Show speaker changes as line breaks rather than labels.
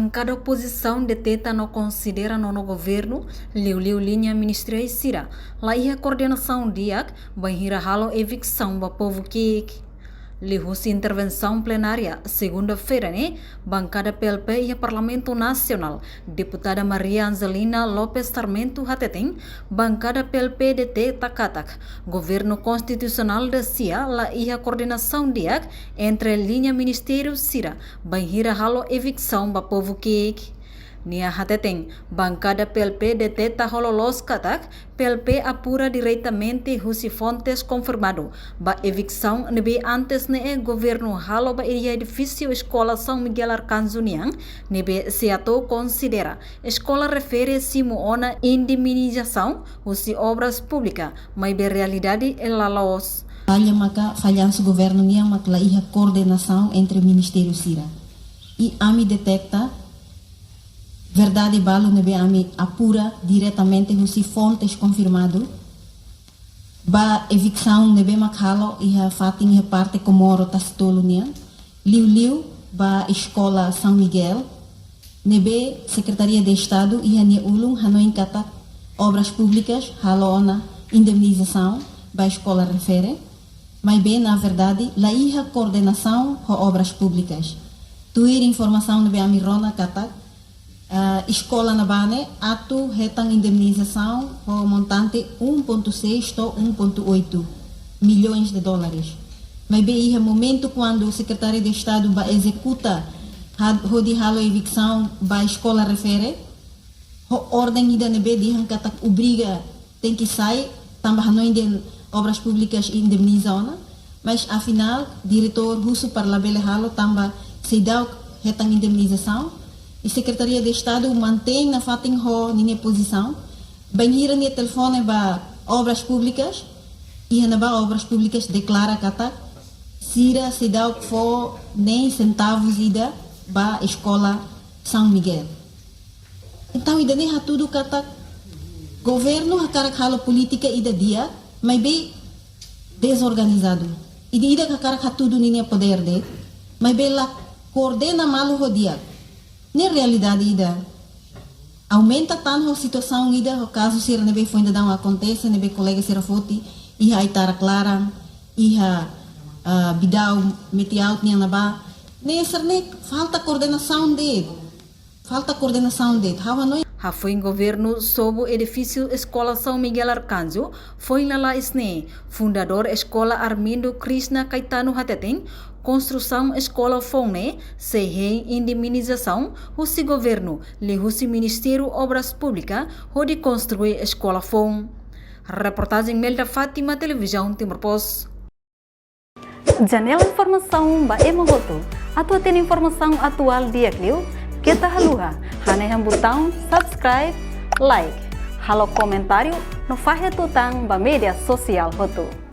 Bancada oposição deteta não considera no governo liu linha ministerial sira lá ia coordenação diak banhira halo evicção ba povo que lihus intervenção plenária segunda-feira né bancada PLP e Parlamento Nacional deputada Maria Angelina Lopes Sarmento Hatetem bancada PLP deteta katak governo constitucional da SIA lá ia coordenação diak entre linha ministério sira banhira halo evicção ba povo que Nia Hateteng, bancada PLP deteta hololos katak, PLP apura diretamente husi fontes confirmado. Ba evicção nebe antes ne governo halo ba iria edifício escola São Miguel Arcanjo Niang, nebe seato considera. Escola refere simo ona indemnização husi obras públicas, mas be realidade elalos.
Falha maka falhança governo Niang makla iha coordenação entre ministério sira. E ami detecta verdade balo nebe ami apura diretamente husi fontes confirmado ba evicção nebe makhalo iha fating iha parte comoro tastolo nian liu ba escola São Miguel nebe Secretaria de Estado iha ne ulung hanoin kata obras públicas halona indemnização ba escola refere mas bem na verdade la iha coordenação ho obras públicas tuir informação nebe ami rona kata escola na Bane, ato retang indemnização o montante 1,6 ou 1,8 milhões de dólares. Mas bem, é momento quando o secretário de Estado vai executa rodi halo evicção ba escola refere, a ordem ida nebe dihan kata obriga tem que sair tambah no de obras públicas indemnizona, mas afinal diretor russo parlabele halo tamba se dá retang indemnização. E Secretaria de Estado mantém na fating ho ninha posição, banhira ni telefone ba obras públicas e na ba obras públicas declara kata sira se dá fo nem centavos ida ba escola São Miguel. Então ida nem tudo kata governo hakarak halo política ida dia, mas bem desorganizado. Ida hakarak tudo ninha poder de, mas bem lá coordena malu ho dia. Na realidade, ida aumenta tanto a situação ida o caso se nebe foi ainda não acontece nebe colega se foti iha itara clara iha bidau meti out niang naba neserne falta coordenação de hawa no
Foi em governo sob o edifício Escola São Miguel Arcanjo, foi lá isne, fundador Escola Armindo Krishna Caetano Hateteng, construção Escola Fone, sem indemnização, husi governo, li husi Ministério Obras Públicas, onde construir Escola Fone. Reportagem Melda Fátima, Televisão Timor Post. Janela Informação ba Emogoto, atua tem informação atual dia clio, kita haluha, haneham botão subscribe, like, halo comentário, no fahe tutang ba media sosial hotu.